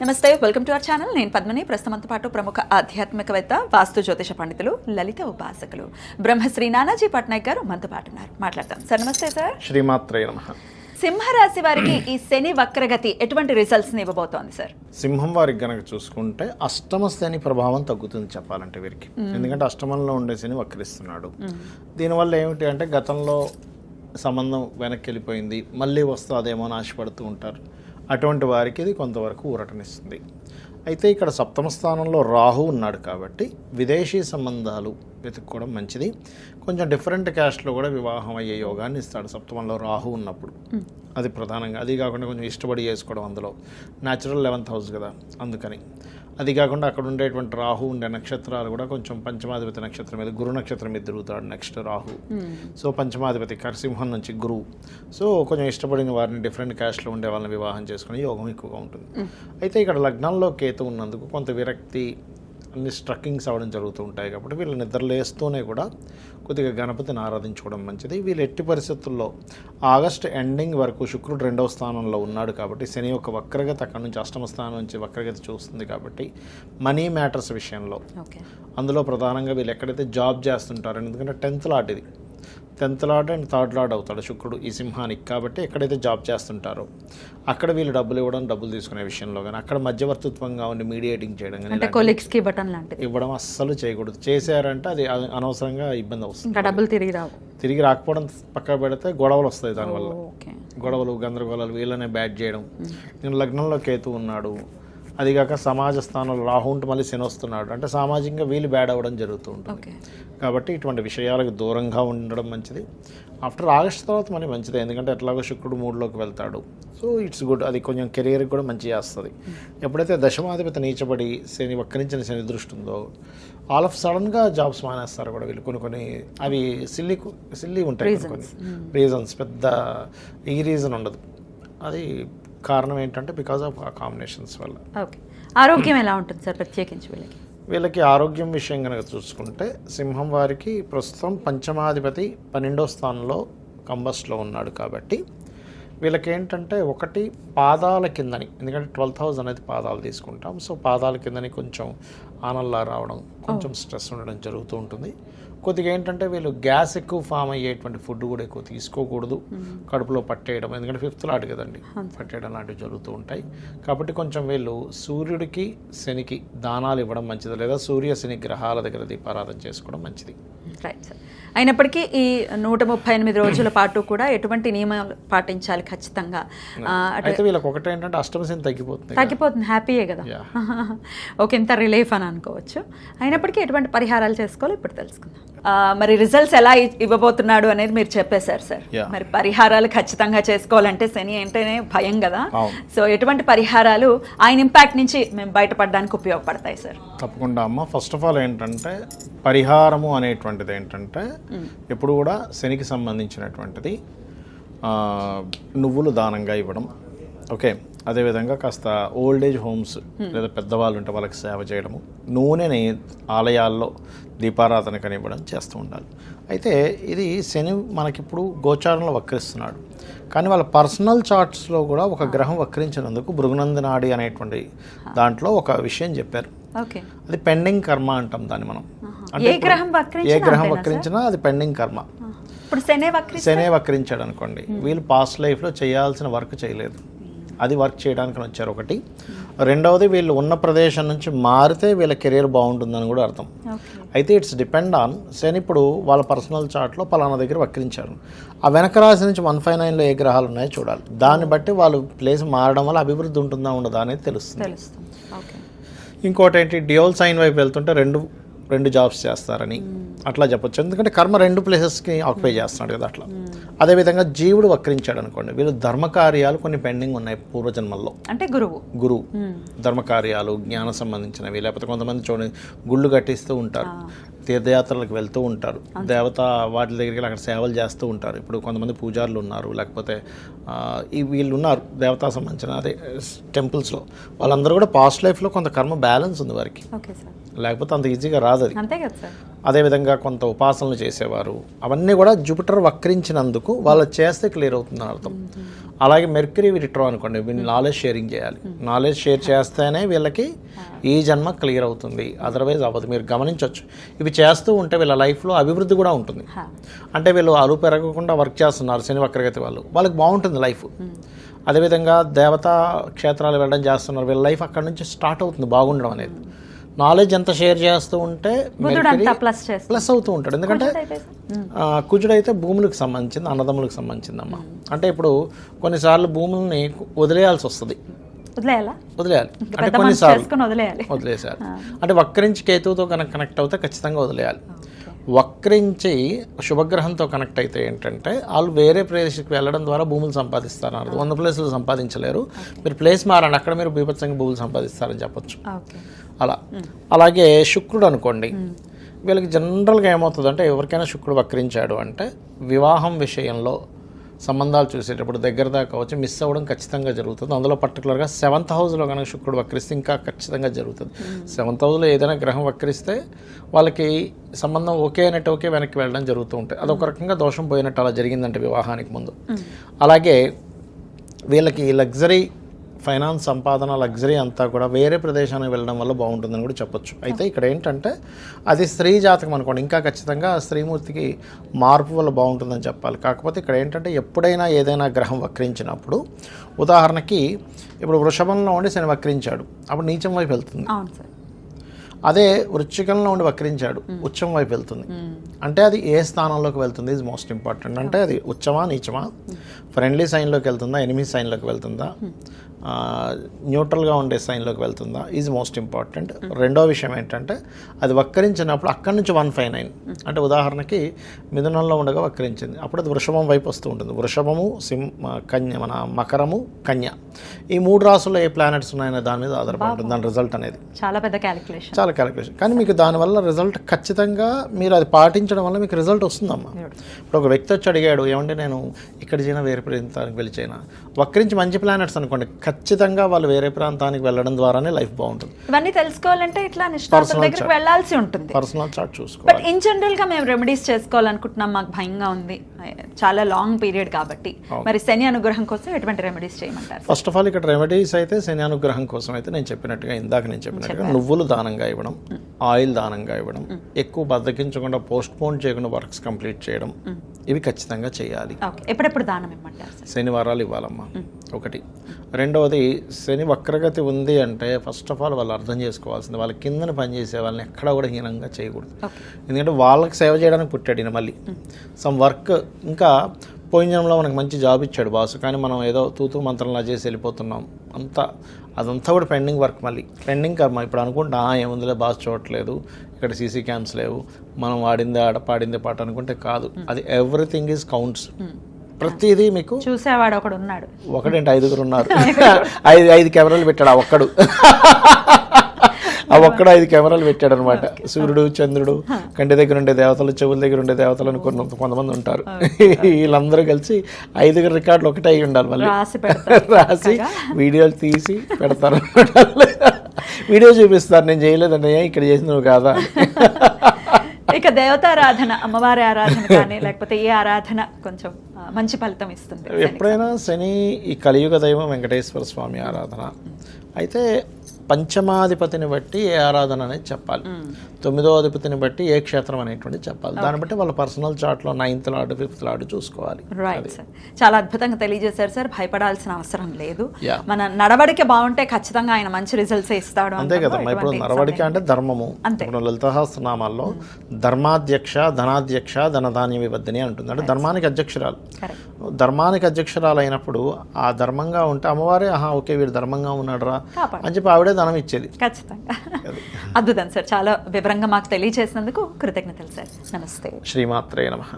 నమస్తే, welcome to our channel. నేను పద్మని. ప్రస్తుతంతో పాటు ప్రముఖ ఆధ్యాత్మికవేత్త, వాస్తు జ్యోతిష పండితులు, లలిత ఉపాసకులు బ్రహ్మశ్రీ నానాజీ పట్నాయక్ గారు మనతో పాటు ఉన్నారు. మాట్లాడతాం సార్. నమస్తే సార్. శ్రీమాత్రే నమః. సింహరాశి వారికి ఈ శని వక్రగతి ఎటువంటి రిజల్ట్స్ ని ఇవ్వబోతోంది సార్? సింహం వారికి గనక చూసుకుంటే అష్టమ శని ప్రభావం తగ్గుతుంది చెప్పాలంటే వీరికి. ఎందుకంటే అష్టమంలో ఉండే శని వక్రిస్తున్నాడు. దీనివల్ల ఏమిటి అంటే గతంలో సంబంధం వెనక్కి వెళ్ళిపోయింది, మళ్ళీ వస్తుందేమో అని ఆశపడుతూ ఉంటారు. అటువంటి వారికి ఇది కొంతవరకు ఊరటనిస్తుంది. అయితే ఇక్కడ సప్తమ స్థానంలో రాహు ఉన్నాడు కాబట్టి విదేశీ సంబంధాలు వెతుక్కోవడం మంచిది. కొంచెం డిఫరెంట్ క్యాస్ట్లో కూడా వివాహం అయ్యే యోగాన్ని ఇస్తాడు సప్తమంలో రాహు ఉన్నప్పుడు. అది ప్రధానంగా. అది కాకుండా కొంచెం ఇష్టపడి చేసుకోవడం, అందులో న్యాచురల్ 11th హౌస్ కదా, అందుకని. అది కాకుండా అక్కడ ఉండేటువంటి రాహు ఉండే నక్షత్రాలు కూడా కొంచెం పంచమాధిపతి నక్షత్రం మీద, గురు నక్షత్రం మీద తిరుగుతాడు నెక్స్ట్ రాహు. సో పంచమాధిపతి కరసింహం నుంచి గురువు. సో కొంచెం ఇష్టపడిన వారిని డిఫరెంట్ క్యాస్ట్లో ఉండే వాళ్ళని వివాహం చేసుకునే యోగం ఎక్కువగా ఉంటుంది. అయితే ఇక్కడ లగ్నంలో కేతు ఉన్నందుకు కొంత విరక్తి, అన్ని స్ట్రక్కింగ్స్ అవ్వడం జరుగుతూ ఉంటాయి. కాబట్టి వీళ్ళు నిద్రలేస్తూనే కూడా కొద్దిగా గణపతిని ఆరాధించుకోవడం మంచిది. వీళ్ళు ఎట్టి పరిస్థితుల్లో ఆగస్టు ఎండింగ్ వరకు శుక్రుడు 2వ స్థానంలో ఉన్నాడు కాబట్టి శని యొక్క వక్రగతి అక్కడ నుంచి అష్టమ స్థానం నుంచి వక్రగతి చూస్తుంది కాబట్టి మనీ మ్యాటర్స్ విషయంలో, అందులో ప్రధానంగా వీళ్ళు ఎక్కడైతే జాబ్ చేస్తుంటారో, ఎందుకంటే 10th లాట్ ఇది, 10th lot and 3rd lot అవుతాడు శుక్రుడు ఈ సింహానికి. కాబట్టి ఎక్కడైతే జాబ్ చేస్తుంటారో అక్కడ వీళ్ళు డబ్బులు ఇవ్వడం, డబ్బులు తీసుకునే విషయంలో కానీ, అక్కడ మధ్యవర్తిత్వంగా ఉండి మీడియేటింగ్ చేయడం కానీ ఇవ్వడం అస్సలు చేయకూడదు. చేశారంటే అది అనవసరంగా ఇబ్బంది వస్తుంది. డబ్బులు తిరిగి రాకపోవడం పక్క పెడితే గొడవలు వస్తాయి. దానివల్ల గొడవలు, గందరగోళాలు, వీళ్ళనే బ్యాట్ చేయడం. నేను లగ్నంలో కేతు ఉన్నాడు, అదిగాక సమాజ స్థానంలో రాహు ఉంటూ మళ్ళీ శని వస్తున్నాడు అంటే సామాజికంగా వీళ్ళు బ్యాడ్ అవ్వడం జరుగుతూ ఉంటుంది. కాబట్టి ఇటువంటి విషయాలకు దూరంగా ఉండడం మంచిది. ఆఫ్టర్ ఆగస్ట్ తర్వాత మళ్ళీ మంచిదే, ఎందుకంటే ఎట్లాగో శుక్రుడు 3లోకి వెళ్తాడు. So it's good. అది కొంచెం కెరియర్కి కూడా మంచి చేస్తుంది. ఎప్పుడైతే దశమాధిపతి నీచబడి శని వక్రించిన శని దృష్టి ఉందో ఆల్ ఆఫ్ సడన్గా జాబ్స్ మానేస్తారు కూడా వీళ్ళు. కొన్ని అవి సిల్లీ ఉంటాయి, కొన్ని రీజన్స్, పెద్ద ఈ రీజన్ ఉండదు. అది కారణం ఏంటంటే బికాజ్ ఆఫ్ ఆ కాంబినేషన్స్ వల్ల. ఓకే, ఆరోగ్యం ఎలా ఉంటుంది సార్ ప్రత్యేకించి వీళ్ళకి ఆరోగ్యం విషయం కనుక చూసుకుంటే సింహం వారికి ప్రస్తుతం పంచమాధిపతి 12వ స్థానంలో కంబస్ట్లో ఉన్నాడు కాబట్టి వీళ్ళకి ఏంటంటే ఒకటి పాదాల కిందని, ఎందుకంటే 12th హౌస్ అనేది పాదాలు తీసుకుంటాం. సో పాదాల కిందని కొంచెం ఆనల్లా రావడం, కొంచెం స్ట్రెస్ ఉండడం జరుగుతూ ఉంటుంది. కొద్దిగా ఏంటంటే వీళ్ళు గ్యాస్ ఎక్కువ ఫామ్ అయ్యేటువంటి ఫుడ్ కూడా ఎక్కువ తీసుకోకూడదు. కడుపులో పట్టేయడం, ఎందుకంటే 5th లాట్ కదండి, పట్టేయడం లాంటివి జరుగుతూ ఉంటాయి. కాబట్టి కొంచెం వీళ్ళు సూర్యుడికి శనికి దానాలు ఇవ్వడం మంచిది, లేదా సూర్య శని గ్రహాల దగ్గర దీపారాధన చేసుకోవడం మంచిది. Right sir. అయినప్పటికీ ఈ 138 రోజుల పాటు కూడా ఎటువంటి నియమాలు పాటించాలి ఖచ్చితంగా? అయితే వీళ్ళకి ఒకటి ఏంటంటే అష్టమ శని తగ్గిపోతుంది. హ్యాపీయే కదా. ఓకే, ఇంత రిలీఫ్ అని అనుకోవచ్చు. అయినప్పటికీ ఎటువంటి పరిహారాలు చేసుకోవాలో ఇప్పుడు తెలుసుకుందాం. మరి రిజల్ట్స్ ఎలా ఇవ్వబోతున్నాడు అనేది మీరు చెప్పేశారు సార్. మరి పరిహారాలు ఖచ్చితంగా చేసుకోవాలంటే శని అంటేనే భయం కదా. సో ఎటువంటి పరిహారాలు ఆయన ఇంపాక్ట్ నుంచి మేము బయటపడడానికి ఉపయోగపడతాయి సార్? తప్పకుండా అమ్మ. ఫస్ట్ ఆఫ్ ఆల్ ఏంటంటే పరిహారము అనేటువంటిది ఏంటంటే ఎప్పుడు కూడా శనికి సంబంధించినటువంటిది నువ్వులు దానంగా ఇవ్వడం. ఓకే, అదేవిధంగా కాస్త ఓల్డ్ ఏజ్ హోమ్స్ లేదా పెద్దవాళ్ళు ఉంటే వాళ్ళకి సేవ చేయడము, నూనెని ఆలయాల్లో దీపారాధన కనివ్వడం చేస్తూ ఉండాలి. అయితే ఇది శని మనకిప్పుడు గోచారంలో వక్రిస్తున్నాడు, కానీ వాళ్ళ పర్సనల్ చార్ట్స్లో కూడా ఒక గ్రహం వక్రించినందుకు భృగునందనాడి అనేటువంటి దాంట్లో ఒక విషయం చెప్పారు. అది పెండింగ్ కర్మ అంటాం దాన్ని మనం. అంటే ఏ గ్రహం వక్రించినా అది పెండింగ్ కర్మ. శనే వక్రించాడు అనుకోండి, వీళ్ళు పాస్ట్ లైఫ్లో చేయాల్సిన వర్క్ చేయలేదు, అది వర్క్ చేయడానికి వచ్చారు ఒకటి. రెండవది వీళ్ళు ఉన్న ప్రదేశం నుంచి మారితే వీళ్ళ కెరీర్ బాగుంటుందని కూడా అర్థం. అయితే ఇట్స్ డిపెండ్ ఆన్ శని. ఇప్పుడు వాళ్ళ పర్సనల్ చార్ట్లో పలానా దగ్గర వక్రించారు, ఆ వెనక రాశి నుంచి 159లో ఏ గ్రహాలు ఉన్నాయో చూడాలి. దాన్ని బట్టి వాళ్ళు ప్లేస్ మారడం వల్ల అభివృద్ధి ఉంటుందా ఉండదా అనేది తెలుస్తుంది. ఇంకోటి ఏంటి, డ్యూయల్ సైన్ వైపు వెళ్తుంటే రెండు జాబ్స్ చేస్తారని అట్లా చెప్పొచ్చు, ఎందుకంటే కర్మ 2 ప్లేసెస్కి ఆక్యుపై చేస్తున్నాడు కదా అట్లా. అదేవిధంగా జీవుడు వక్రించాడు అనుకోండి, వీళ్ళు ధర్మకార్యాలు కొన్ని పెండింగ్ ఉన్నాయి పూర్వజన్మల్లో. అంటే గురువు ధర్మకార్యాలు, జ్ఞానం సంబంధించినవి, లేకపోతే కొంతమంది చూడండి గుళ్ళు కట్టిస్తూ ఉంటారు, తీర్థయాత్రలకు వెళ్తూ ఉంటారు, దేవత వాటి దగ్గరికి అక్కడ సేవలు చేస్తూ ఉంటారు. ఇప్పుడు కొంతమంది పూజారులు ఉన్నారు, లేకపోతే వీళ్ళు ఉన్నారు దేవతా సంబంధించిన అదే టెంపుల్స్లో. వాళ్ళందరూ కూడా పాస్ట్ లైఫ్లో కొంత కర్మ బ్యాలెన్స్ ఉంది వారికి, లేకపోతే అంత ఈజీగా రాదు అది. అదేవిధంగా కొంత ఉపాసనలు చేసేవారు, అవన్నీ కూడా జూపిటర్ వక్రించినందుకు వాళ్ళు చేస్తే క్లియర్ అవుతుందని అర్థం. అలాగే మెర్క్యూరీ రిట్రో అనుకోండి, వీళ్ళు నాలెడ్జ్ షేరింగ్ చేయాలి. నాలెడ్జ్ షేర్ చేస్తేనే వీళ్ళకి ఈ జన్మ క్లియర్ అవుతుంది, అదర్వైజ్ అవ్వదు. మీరు గమనించవచ్చు, ఇవి చేస్తూ ఉంటే వీళ్ళ లైఫ్లో అభివృద్ధి కూడా ఉంటుంది. అంటే వీళ్ళు అరువు పెరగకుండా వర్క్ చేస్తున్నారు శని వక్రగతి వాళ్ళకి బాగుంటుంది లైఫ్. అదేవిధంగా దేవతా క్షేత్రాలు వెళ్ళడం చేస్తున్నారు, వీళ్ళ లైఫ్ అక్కడ నుంచి స్టార్ట్ అవుతుంది బాగుండడం అనేది. నాలెడ్జ్ ఎంత షేర్ చేస్తూ ఉంటే ప్లస్ అవుతూ ఉంటాడు. ఎందుకంటే కుజుడైతే భూములకు సంబంధించింది, అన్నదమ్ములకు సంబంధించింది అమ్మ. అంటే ఇప్పుడు కొన్నిసార్లు భూముల్ని వదిలేయాల్సి వస్తుంది, వదిలేయాలి అంటే కొన్నిసార్లు వదిలేసారు. అంటే వక్రించి కేతువుతో కనెక్ట్ అవుతే ఖచ్చితంగా వదిలేయాలి. వక్రించి శుభగ్రహంతో కనెక్ట్ అయితే ఏంటంటే వాళ్ళు వేరే ప్రదేశానికి వెళ్ళడం ద్వారా భూములు సంపాదిస్తారు అన్నారు. 100 ప్లేసులు సంపాదించలేరు, మీరు ప్లేస్ మారండి, అక్కడ మీరు బీభత్సంగా భూములు సంపాదిస్తారని చెప్పొచ్చు. అలా అలాగే శుక్రుడు అనుకోండి, వీళ్ళకి జనరల్గా ఏమవుతుందంటే ఎవరికైనా శుక్రుడు వక్రించాడు అంటే వివాహం విషయంలో సంబంధాలు చూసేటప్పుడు దగ్గర దాకా వచ్చి మిస్ అవ్వడం ఖచ్చితంగా జరుగుతుంది. అందులో పర్టికులర్గా 7th హౌస్లో కనుక శుక్రుడు వక్రిస్తే ఇంకా ఖచ్చితంగా జరుగుతుంది. 7th హౌస్లో ఏదైనా గ్రహం వక్రిస్తే వాళ్ళకి సంబంధం ఓకే అన్నట్టు ఓకే వెనక్కి వెళ్ళడం జరుగుతూ ఉంటుంది. అదొక రకంగా దోషం పోయినట్టు అలా జరిగిందంటే వివాహానికి ముందు. అలాగే వీళ్ళకి లగ్జరీ ఫైనాన్స్ సంపాదన లగ్జరీ అంతా కూడా వేరే ప్రదేశానికి వెళ్ళడం వల్ల బాగుంటుందని కూడా చెప్పొచ్చు. అయితే ఇక్కడ ఏంటంటే అది స్త్రీ జాతకం అనుకోండి, ఇంకా ఖచ్చితంగా స్త్రీమూర్తికి మార్పు వల్ల బాగుంటుందని చెప్పాలి. కాకపోతే ఇక్కడ ఏంటంటే ఎప్పుడైనా ఏదైనా గ్రహం వక్రించినప్పుడు, ఉదాహరణకి ఇప్పుడు వృషభంలో ఉండి శని వక్రించాడు, అప్పుడు నీచం వైపు వెళ్తుంది. అదే వృశ్చికంలో ఉండి వక్రించాడు, ఉచ్చం వైపు వెళ్తుంది. అంటే అది ఏ స్థానంలోకి వెళ్తుంది ఈజ్ మోస్ట్ ఇంపార్టెంట్. అంటే అది ఉచ్చమా నీచమా, ఫ్రెండ్లీ సైన్లోకి వెళ్తుందా, ఎనిమీ సైన్లోకి వెళ్తుందా, న్యూట్రల్గా ఉండే సైన్లోకి వెళ్తుందా ఈజ్ మోస్ట్ ఇంపార్టెంట్. రెండో విషయం ఏంటంటే అది వక్రించినప్పుడు అక్కడి నుంచి 159, అంటే ఉదాహరణకి మిథునంలో ఉండగా వక్రించింది, అప్పుడు అది వృషభం వైపు వస్తూ ఉంటుంది. వృషభము, కన్య, మన మకరము, కన్య, ఈ 3 రాసుల్లో ఏ ప్లానెట్స్ ఉన్నాయనే దాని మీద ఆధారపడి ఉంటుంది దాని రిజల్ట్ అనేది. చాలా పెద్ద క్యాలిక్యులేషన్, చాలా క్యాలిక్యులేషన్. కానీ మీకు దానివల్ల రిజల్ట్ ఖచ్చితంగా మీరు అది పాటించడం వల్ల మీకు రిజల్ట్ వస్తుందమ్మా. ఇప్పుడు ఒక వ్యక్తి వచ్చి అడిగాడు, ఏమంటే నేను ఇక్కడ చేయనా వేరే ప్రాంతానికి వెళ్ళి చేయనా, వక్రించి మంచి ప్లానెట్స్ అనుకోండి, ఖచ్చితంగా వాళ్ళు వేరే ప్రాంతానికి వెళ్ళడం ద్వారానే లైఫ్ బాగుంటుంది. ఇవన్నీ తెలుసుకోవాలంటే ఇట్లా నిష్ణాతుల దగ్గరికి వెళ్ళాల్సి ఉంటుంది, పర్సనల్ చార్ట్ చూసుకోవాలి. బట్ ఇన్ జనరల్ గా మేము రెమెడీస్ చేసుకోవాలనుకుంటున్నాం, మాకు భయంగా ఉంది, చాలా లాంగ్ పీరియడ్ కాబట్టి, మరి శని అనుగ్రహం కోసం ఎటువంటి రెమెడీస్ చేయమంటారు? ఫస్ట్ ఆఫ్ ఆల్ ఇక్కడ రెమెడీస్ అయితే శని అనుగ్రహం కోసం అయితే నేను చెప్పినట్టుగా నువ్వులు దానంగా ఇవ్వడం, ఆయిల్ దానంగా ఇవ్వడం, ఎక్కువ బద్దకించకుండా పోస్ట్ పోన్ చేయకుండా వర్క్స్ కంప్లీట్ చేయడం, ఇవి ఖచ్చితంగా చేయాలి. ఎప్పుడెప్పుడు దానం ఇవ్వమంటారు? శనివారాలు ఇవ్వాలమ్మా ఒకటి. రెండవది శని వక్రగతి ఉంది అంటే ఫస్ట్ ఆఫ్ ఆల్ వాళ్ళు అర్థం చేసుకోవాల్సింది, వాళ్ళ కిందన పనిచేసే వాళ్ళని ఎక్కడా కూడా హీనంగా చేయకూడదు. ఎందుకంటే వాళ్ళకి సేవ చేయడానికి పుట్టాడు ఈయన. మళ్ళీ సమ్ వర్క్, ఇంకా పోయిన జన్మలో మనకు మంచి జాబ్ ఇచ్చాడు బాస్, కానీ మనం ఏదో తూతూ మంత్రంలా చేసి వెళ్ళిపోతున్నాం, అదంతా కూడా పెండింగ్ వర్క్. మళ్ళీ పెండింగ్ కర్మ. ఇప్పుడు అనుకుంటా ఏముందిలే బాస్ చూడట్లేదు, ఇక్కడ సీసీ క్యామ్స్ లేవు, మనం వాడిందే ఆడ పాడిందే పాట అనుకుంటే కాదు, అది ఎవ్రీథింగ్ ఈజ్ కౌంట్స్. ప్రతిదీ మీకు చూసేవాడు ఒకడు ఉన్నాడు, ఒకటేంటి 5 ఉన్నారు, 5 కెమెరాలు పెట్టాడు ఆ ఒక్కడు. ఆ ఒక్కడు 5 కెమెరాలు పెట్టాడు అనమాట. సూర్యుడు, చంద్రుడు, కంటి దగ్గర ఉండే దేవతలు, చెవుల దగ్గర ఉండే దేవతలు అని కొంతమంది ఉంటారు. వీళ్ళందరూ కలిసి 5 రికార్డులు ఒకటే అయి ఉండాలి. మళ్ళీ రాసి వీడియోలు తీసి పెడతారు, వీడియో చూపిస్తారు, నేను చేయలేదండి, ఇక్కడ చేసి నువ్వు కాదా. ఇక దేవతారాధన, అమ్మవారి ఆరాధన కానీ లేకపోతే ఏ ఆరాధన కొంచెం మంచి ఫలితం ఇస్తుంది? ఎప్పుడైనా శని ఈ కలియుగ దైవం వెంకటేశ్వర స్వామి ఆరాధన అయితే పంచమాధిపతిని బట్టి ఏ ఆరాధన అనేది చెప్పాలి, 9వ అధిపతిని బట్టి ఏ క్షేత్రం అనేటువంటి చెప్పాలి. దాన్ని బట్టి వాళ్ళ పర్సనల్ చార్ట్లో 9th లార్డ్ 5th లార్డ్ చూసుకోవాలి. రైట్ సార్, చాలా అద్భుతంగా తెలియజేశారు సార్. భయపడాల్సిన అవసరం లేదు, మన నడవడిక బాగుంటే ఖచ్చితంగా ఆయన మంచి రిజల్ట్స్ ఇస్తాడు. అంతే కదా. ఇప్పుడు నడవడిక అంటే ధర్మము. ఇప్పుడు లలితాసహస్రనామాల్లో ధర్మాధ్యక్ష, ధనాధ్యక్ష, ధనధాన్య విబద్ధిని అంటుంది. అంటే ధర్మానికి అధ్యక్షురాలు. ధర్మానికి అధ్యక్షురాలు అయినప్పుడు ఆ ధర్మంగా ఉంటే అమ్మవారే ఓకే వీడు ధర్మంగా ఉన్నాడు రా అని చెప్పి ఆవిడే ధనం ఇచ్చేది. ఖచ్చితంగా. అద్భుతం సార్, చాలా వివరంగా మాకు తెలియజేసినందుకు కృతజ్ఞతలు సార్. నమస్తే. శ్రీమాత్రే నమః.